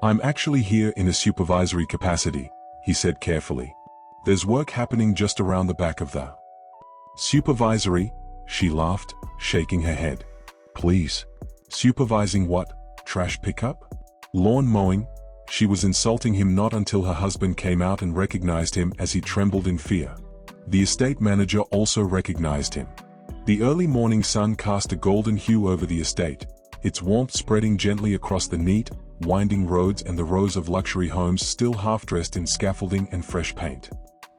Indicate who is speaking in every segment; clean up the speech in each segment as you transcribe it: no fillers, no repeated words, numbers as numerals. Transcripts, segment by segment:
Speaker 1: I'm actually here in a supervisory capacity, he said carefully. There's work happening just around the back of the supervisory, she laughed, shaking her head. Please. Supervising what? Trash pickup? Lawn mowing? She was insulting him not until her husband came out and recognized him as he trembled in fear. The estate manager also recognized him. The early morning sun cast a golden hue over the estate, its warmth spreading gently across the neat, winding roads and the rows of luxury homes still half-dressed in scaffolding and fresh paint.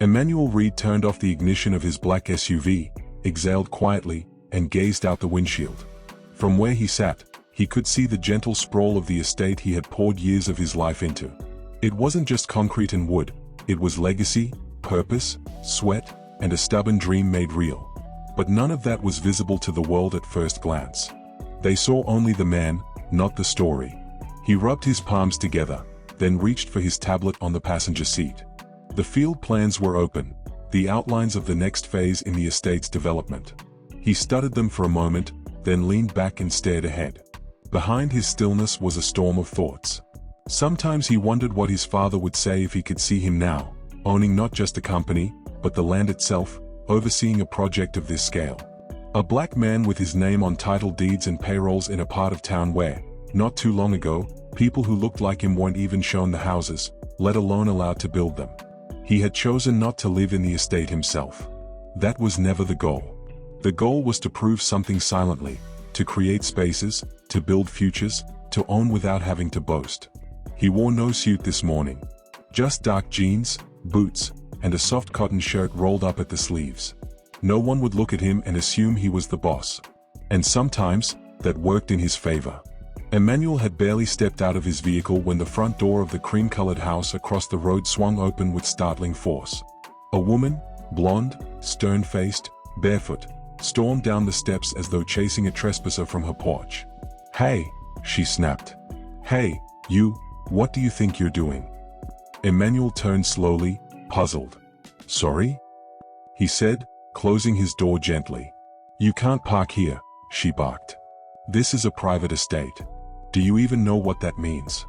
Speaker 1: Emmanuel Reed turned off the ignition of his black SUV, exhaled quietly, and gazed out the windshield. From where he sat, he could see the gentle sprawl of the estate he had poured years of his life into. It wasn't just concrete and wood, it was legacy, purpose, sweat, and a stubborn dream made real. But none of that was visible to the world at first glance. They saw only the man, not the story. He rubbed his palms together, then reached for his tablet on the passenger seat. The field plans were open, the outlines of the next phase in the estate's development. He studied them for a moment, then leaned back and stared ahead. Behind his stillness was a storm of thoughts. Sometimes he wondered what his father would say if he could see him now, owning not just a company, but the land itself, overseeing a project of this scale. A black man with his name on title deeds and payrolls in a part of town where, not too long ago, people who looked like him weren't even shown the houses, let alone allowed to build them. He had chosen not to live in the estate himself. That was never the goal. The goal was to prove something silently, to create spaces, to build futures, to own without having to boast. He wore no suit this morning. Just dark jeans, boots, and a soft cotton shirt rolled up at the sleeves. No one would look at him and assume he was the boss. And sometimes, that worked in his favor. Emmanuel had barely stepped out of his vehicle when the front door of the cream-colored house across the road swung open with startling force. A woman, blonde, stern-faced, barefoot, stormed down the steps as though chasing a trespasser from her porch. "Hey," she snapped. "Hey, you, what do you think you're doing?" Emmanuel turned slowly, puzzled. "Sorry?" he said, closing his door gently. "You can't park here," she barked. "This is a private estate. Do you even know what that means?"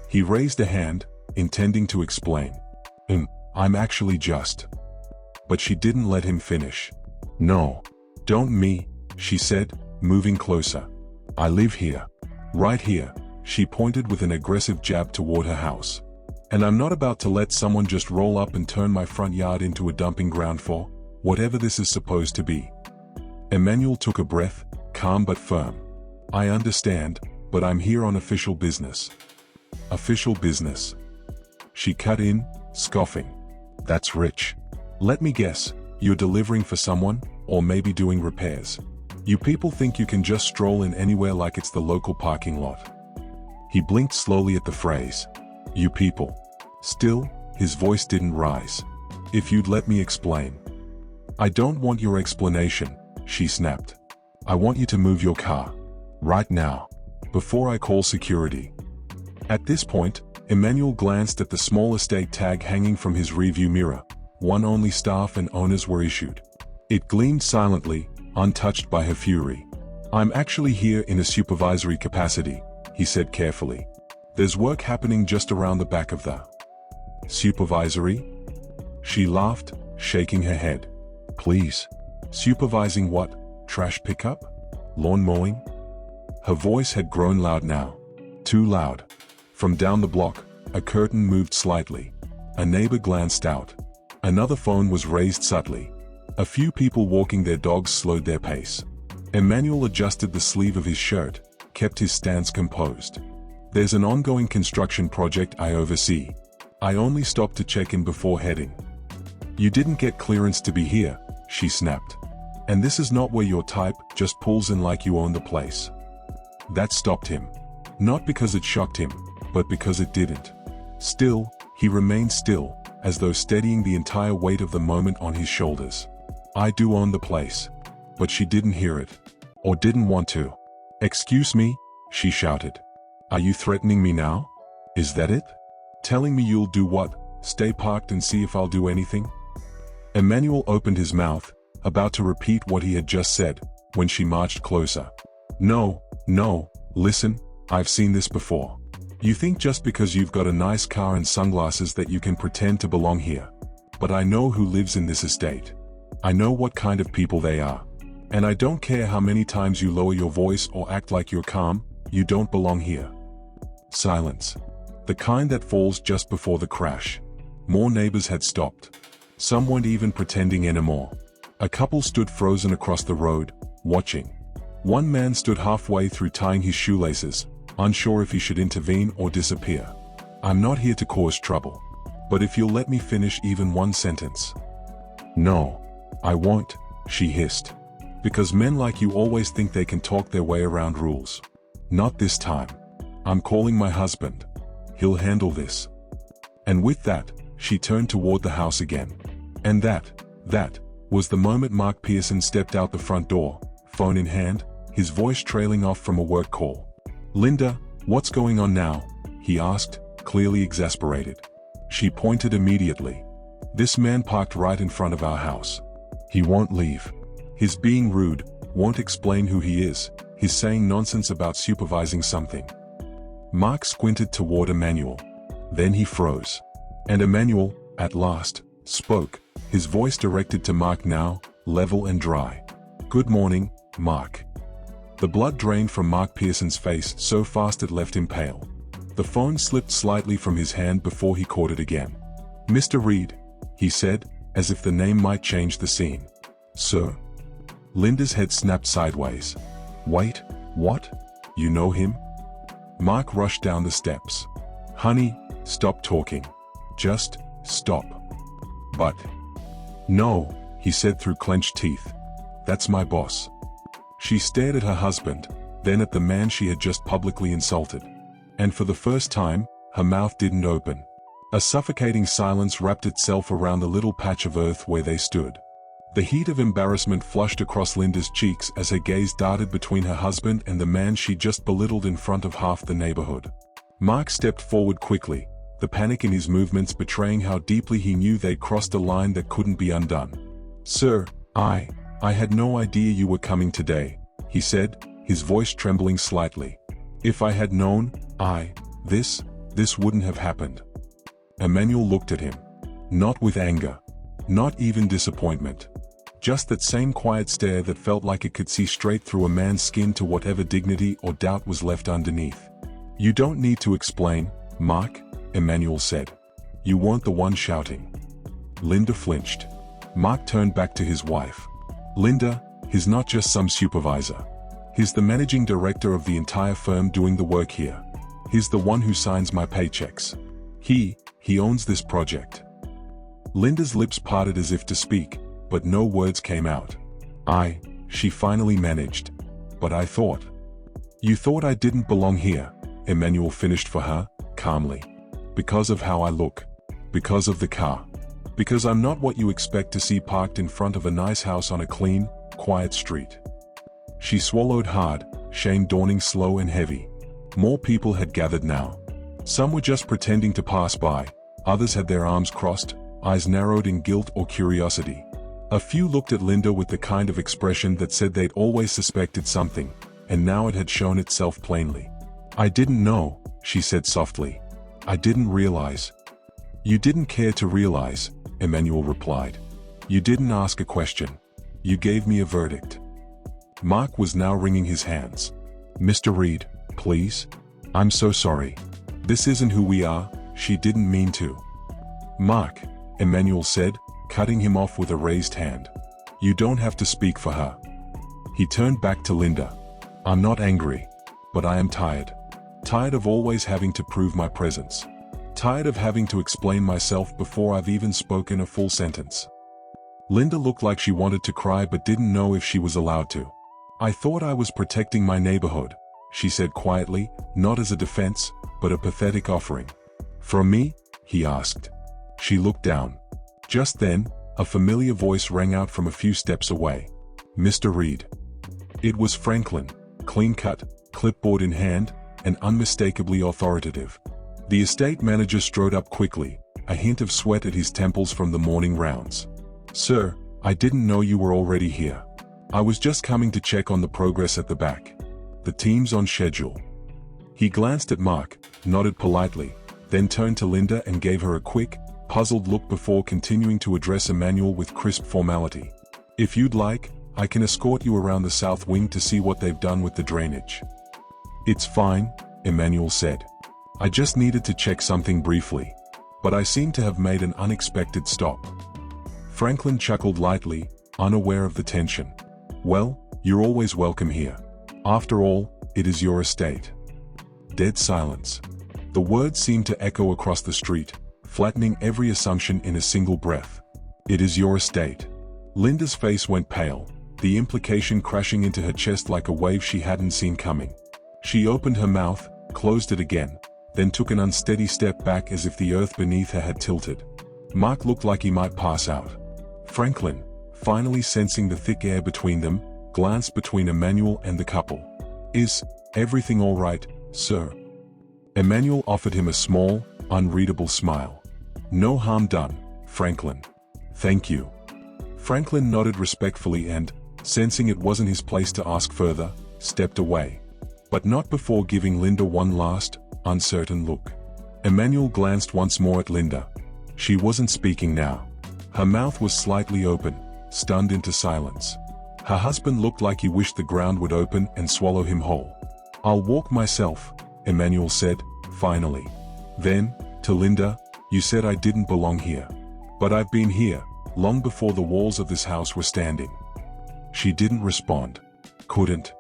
Speaker 1: He raised a hand, intending to explain. I'm actually just..." But she didn't let him finish. "No. Don't me," she said, moving closer. "I live here. Right here," she pointed with an aggressive jab toward her house. "And I'm not about to let someone just roll up and turn my front yard into a dumping ground for whatever this is supposed to be." Emmanuel took a breath, calm but firm. "I understand, but I'm here on official business." "Official business?" she cut in, scoffing. "That's rich. Let me guess, you're delivering for someone, or maybe doing repairs. You people think you can just stroll in anywhere like it's the local parking lot." He blinked slowly at the phrase, "You people." Still, his voice didn't rise. "If you'd let me explain." "I don't want your explanation," she snapped. "I want you to move your car. Right now. Before I call security." At this point, Emmanuel glanced at the small estate tag hanging from his rearview mirror. One only staff and owners were issued. It gleamed silently, untouched by her fury. "I'm actually here in a supervisory capacity," he said carefully. "There's work happening just around the back of the supervisory?" She laughed, shaking her head. "Please. Supervising what? Trash pickup? Lawn mowing?" Her voice had grown loud now. Too loud. From down the block, a curtain moved slightly. A neighbor glanced out. Another phone was raised subtly. A few people walking their dogs slowed their pace. Emmanuel adjusted the sleeve of his shirt, kept his stance composed. "There's an ongoing construction project I oversee. I only stopped to check in before heading." "You didn't get clearance to be here," she snapped. "And this is not where your type just pulls in like you own the place." That stopped him. Not because it shocked him, but because it didn't. Still, he remained still, as though steadying the entire weight of the moment on his shoulders. "I do own the place." But she didn't hear it. Or didn't want to. "Excuse me," she shouted. "Are you threatening me now? Is that it? Telling me you'll do what? Stay parked and see if I'll do anything?" Emmanuel opened his mouth, about to repeat what he had just said, when she marched closer. No, listen, I've seen this before. You think just because you've got a nice car and sunglasses that you can pretend to belong here. But I know who lives in this estate. I know what kind of people they are. And I don't care how many times you lower your voice or act like you're calm, you don't belong here. Silence. The kind that falls just before the crash. More neighbors had stopped. Some weren't even pretending anymore. A couple stood frozen across the road, watching. One man stood halfway through tying his shoelaces, unsure if he should intervene or disappear. I'm not here to cause trouble. But if you'll let me finish even one sentence. No, I won't, she hissed. Because men like you always think they can talk their way around rules. Not this time. I'm calling my husband. He'll handle this. And with that, she turned toward the house again. And that was the moment Mark Pearson stepped out the front door, phone in hand, his voice trailing off from a work call. Linda, what's going on now? He asked, clearly exasperated. She pointed immediately. This man parked right in front of our house. He won't leave. He's being rude, won't explain who he is, he's saying nonsense about supervising something. Mark squinted toward Emmanuel. Then he froze. And Emmanuel, at last, spoke, his voice directed to Mark now, level and dry. Good morning, Mark. The blood drained from Mark Pearson's face so fast it left him pale. The phone slipped slightly from his hand before he caught it again. Mr. Reed, he said, as if the name might change the scene. Sir. Linda's head snapped sideways. Wait, what? You know him? Mark rushed down the steps. Honey, stop talking. Just stop. But. No, he said through clenched teeth. That's my boss. She stared at her husband, then at the man she had just publicly insulted. And for the first time, her mouth didn't open. A suffocating silence wrapped itself around the little patch of earth where they stood. The heat of embarrassment flushed across Linda's cheeks as her gaze darted between her husband and the man she just belittled in front of half the neighborhood. Mark stepped forward quickly, the panic in his movements betraying how deeply he knew they'd crossed a line that couldn't be undone. Sir, I had no idea you were coming today, he said, his voice trembling slightly. If I had known, this wouldn't have happened. Emmanuel looked at him. Not with anger. Not even disappointment. Just that same quiet stare that felt like it could see straight through a man's skin to whatever dignity or doubt was left underneath. You don't need to explain, Mark, Emmanuel said. You weren't the one shouting. Linda flinched. Mark turned back to his wife. Linda, he's not just some supervisor. He's the managing director of the entire firm doing the work here. He's the one who signs my paychecks. He owns this project. Linda's lips parted as if to speak, but no words came out. She finally managed. But I thought. You thought I didn't belong here, Emmanuel finished for her, calmly. Because of how I look. Because of the car. Because I'm not what you expect to see parked in front of a nice house on a clean, quiet street. She swallowed hard, shame dawning slow and heavy. More people had gathered now. Some were just pretending to pass by, others had their arms crossed, eyes narrowed in guilt or curiosity. A few looked at Linda with the kind of expression that said they'd always suspected something, and now it had shown itself plainly. I didn't know, she said softly. I didn't realize. You didn't care to realize, Emmanuel replied. You didn't ask a question. You gave me a verdict. Mark was now wringing his hands. Mr. Reed, please? I'm so sorry. This isn't who we are, she didn't mean to. Mark, Emmanuel said, cutting him off with a raised hand. You don't have to speak for her. He turned back to Linda. I'm not angry, but I am tired. Tired of always having to prove my presence. Tired of having to explain myself before I've even spoken a full sentence. Linda looked like she wanted to cry but didn't know if she was allowed to. I thought I was protecting my neighborhood, she said quietly, not as a defense, but a pathetic offering. From me? He asked. She looked down. Just then, a familiar voice rang out from a few steps away. Mr. Reed. It was Franklin, clean-cut, clipboard in hand, and unmistakably authoritative. The estate manager strode up quickly, a hint of sweat at his temples from the morning rounds. Sir, I didn't know you were already here. I was just coming to check on the progress at the back. The team's on schedule. He glanced at Mark, nodded politely, then turned to Linda and gave her a quick, puzzled look before continuing to address Emmanuel with crisp formality. If you'd like, I can escort you around the south wing to see what they've done with the drainage. It's fine, Emmanuel said. I just needed to check something briefly. But I seem to have made an unexpected stop. Franklin chuckled lightly, unaware of the tension. Well, you're always welcome here. After all, it is your estate. Dead silence. The words seemed to echo across the street, flattening every assumption in a single breath. It is your estate. Linda's face went pale, the implication crashing into her chest like a wave she hadn't seen coming. She opened her mouth, closed it again, then took an unsteady step back as if the earth beneath her had tilted. Mark looked like he might pass out. Franklin, finally sensing the thick air between them, glanced between Emmanuel and the couple. Is everything all right, sir? Emmanuel offered him a small, unreadable smile. No harm done, Franklin. Thank you. Franklin nodded respectfully and, sensing it wasn't his place to ask further, stepped away. But not before giving Linda one last, uncertain look. Emmanuel glanced once more at Linda. She wasn't speaking now. Her mouth was slightly open, stunned into silence. Her husband looked like he wished the ground would open and swallow him whole. I'll walk myself, Emmanuel said, finally. Then, to Linda, you said I didn't belong here. But I've been here, long before the walls of this house were standing. She didn't respond. Couldn't.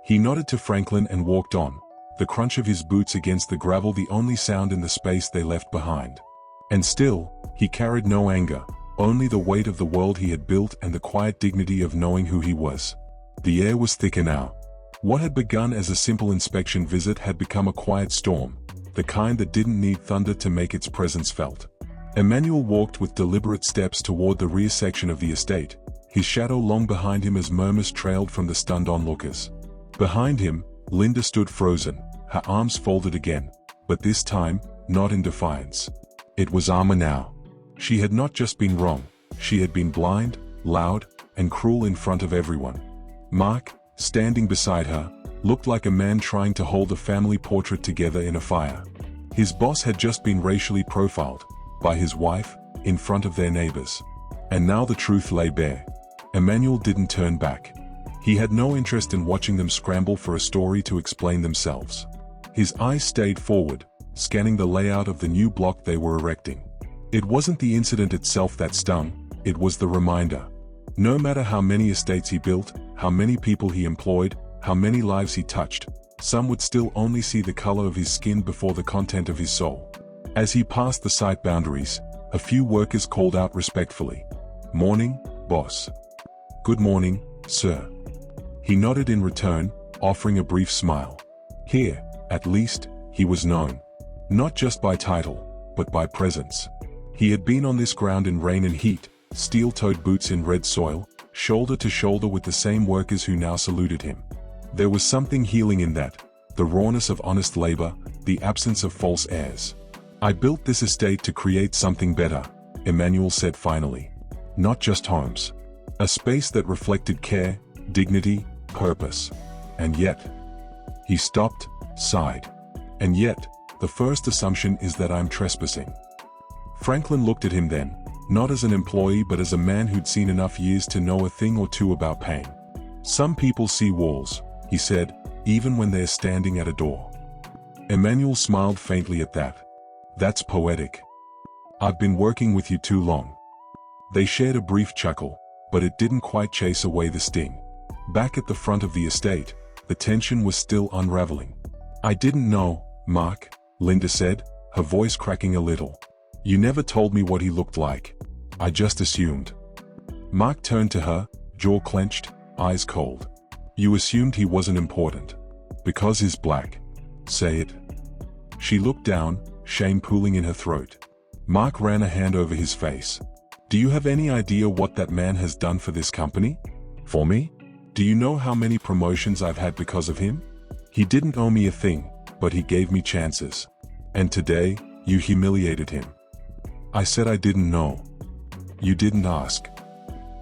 Speaker 1: He nodded to Franklin and walked on, the crunch of his boots against the gravel the only sound in the space they left behind. And still, he carried no anger, only the weight of the world he had built and the quiet dignity of knowing who he was. The air was thicker now. What had begun as a simple inspection visit had become a quiet storm, the kind that didn't need thunder to make its presence felt. Emmanuel walked with deliberate steps toward the rear section of the estate, his shadow long behind him as murmurs trailed from the stunned onlookers. Behind him, Linda stood frozen, her arms folded again, but this time, not in defiance. It was armor now. She had not just been wrong, she had been blind, loud, and cruel in front of everyone. Mark, standing beside her, looked like a man trying to hold a family portrait together in a fire. His boss had just been racially profiled, by his wife, in front of their neighbors. And now the truth lay bare. Emmanuel didn't turn back. He had no interest in watching them scramble for a story to explain themselves. His eyes stayed forward, scanning the layout of the new block they were erecting. It wasn't the incident itself that stung, it was the reminder. No matter how many estates he built, how many people he employed, how many lives he touched, some would still only see the color of his skin before the content of his soul. As he passed the site boundaries, a few workers called out respectfully. Morning, boss. Good morning, sir. He nodded in return, offering a brief smile. Here, at least, he was known. Not just by title, but by presence. He had been on this ground in rain and heat, steel-toed boots in red soil, shoulder to shoulder with the same workers who now saluted him. There was something healing in that, the rawness of honest labor, the absence of false airs. I built this estate to create something better, Emmanuel said finally. Not just homes. A space that reflected care, dignity, purpose. And yet. He stopped, sighed. And yet, the first assumption is that I'm trespassing. Franklin looked at him then, not as an employee but as a man who'd seen enough years to know a thing or two about pain. Some people see walls, he said, even when they're standing at a door. Emmanuel smiled faintly at that. That's poetic. I've been working with you too long. They shared a brief chuckle, but it didn't quite chase away the sting. Back at the front of the estate, the tension was still unraveling. I didn't know, Mark, Linda said, her voice cracking a little. You never told me what he looked like. I just assumed. Mark turned to her, jaw clenched, eyes cold. You assumed he wasn't important. Because he's black. Say it. She looked down, shame pooling in her throat. Mark ran a hand over his face. Do you have any idea what that man has done for this company? For me? Do you know how many promotions I've had because of him? He didn't owe me a thing, but he gave me chances. And today, you humiliated him. I said I didn't know. You didn't ask.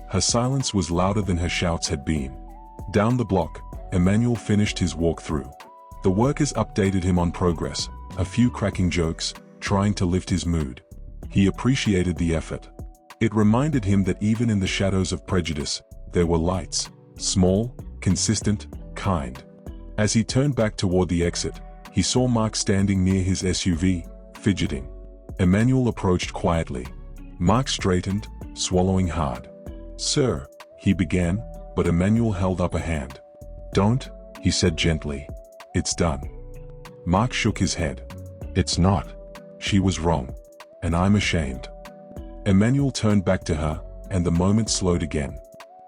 Speaker 1: Her silence was louder than her shouts had been. Down the block, Emmanuel finished his walk through. The workers updated him on progress, a few cracking jokes, trying to lift his mood. He appreciated the effort. It reminded him that even in the shadows of prejudice, there were lights, small, consistent, kind. As he turned back toward the exit, he saw Mark standing near his SUV, fidgeting. Emmanuel approached quietly. Mark straightened, swallowing hard. "Sir," he began, but Emmanuel held up a hand. "Don't," he said gently. "It's done." Mark shook his head. "It's not. She was wrong. And I'm ashamed." Emmanuel turned back to her, and the moment slowed again.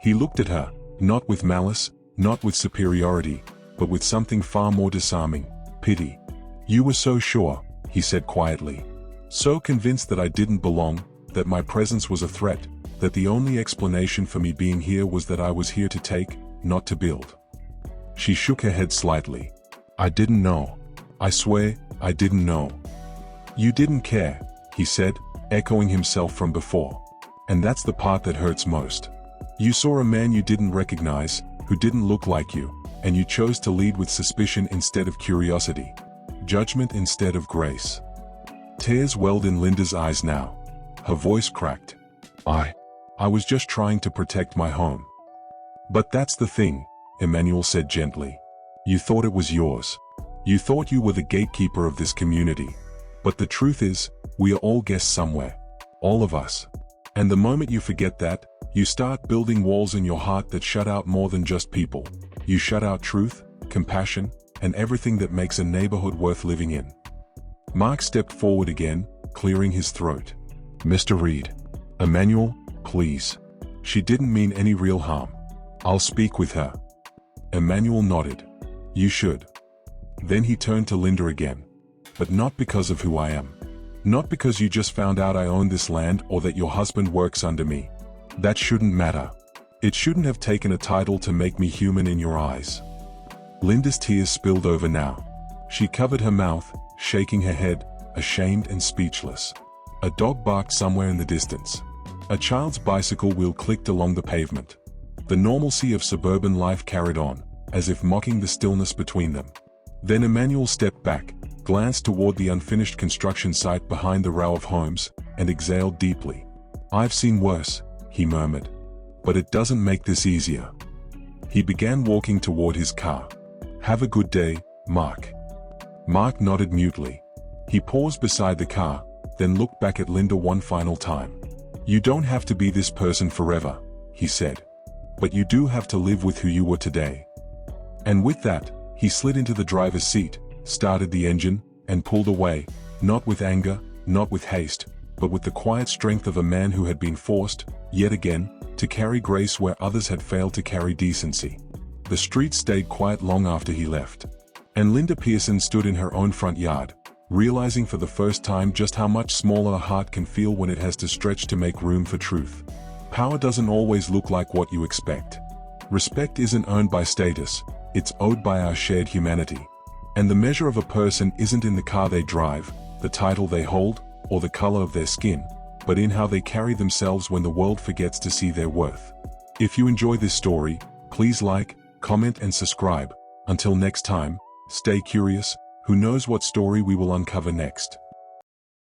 Speaker 1: He looked at her, not with malice, not with superiority, but with something far more disarming, pity. "You were so sure," he said quietly. "So convinced that I didn't belong, that my presence was a threat, that the only explanation for me being here was that I was here to take, not to build." She shook her head slightly. "I didn't know. I swear, I didn't know." "You didn't care," he said, echoing himself from before. "And that's the part that hurts most. You saw a man you didn't recognize, who didn't look like you, and you chose to lead with suspicion instead of curiosity. Judgment instead of grace." Tears welled in Linda's eyes now. Her voice cracked. I was just trying to protect my home." "But that's the thing," Emmanuel said gently. "You thought it was yours. You thought you were the gatekeeper of this community. But the truth is, we are all guests somewhere. All of us. And the moment you forget that, you start building walls in your heart that shut out more than just people. You shut out truth, compassion, and everything that makes a neighborhood worth living in." Mark stepped forward again, clearing his throat. "Mr. Reed. Emmanuel, please. She didn't mean any real harm. I'll speak with her." Emmanuel nodded. "You should." Then he turned to Linda again. "But not because of who I am. Not because you just found out I own this land or that your husband works under me. That shouldn't matter. It shouldn't have taken a title to make me human in your eyes." Linda's tears spilled over now. She covered her mouth, shaking her head, ashamed and speechless. A dog barked somewhere in the distance. A child's bicycle wheel clicked along the pavement. The normalcy of suburban life carried on, as if mocking the stillness between them. Then Emmanuel stepped back, glanced toward the unfinished construction site behind the row of homes, and exhaled deeply. "I've seen worse," he murmured. "But it doesn't make this easier." He began walking toward his car. "Have a good day, Mark." Mark nodded mutely. He paused beside the car, then looked back at Linda one final time. "You don't have to be this person forever," he said. "But you do have to live with who you were today." And with that, he slid into the driver's seat, started the engine, and pulled away, not with anger, not with haste, but with the quiet strength of a man who had been forced, yet again, to carry grace where others had failed to carry decency. The street stayed quiet long after he left. And Linda Pearson stood in her own front yard, realizing for the first time just how much smaller a heart can feel when it has to stretch to make room for truth. Power doesn't always look like what you expect. Respect isn't earned by status, it's owed by our shared humanity. And the measure of a person isn't in the car they drive, the title they hold, or the color of their skin, but in how they carry themselves when the world forgets to see their worth. If you enjoy this story, please like, comment and subscribe. Until next time, stay curious, who knows what story we will uncover next.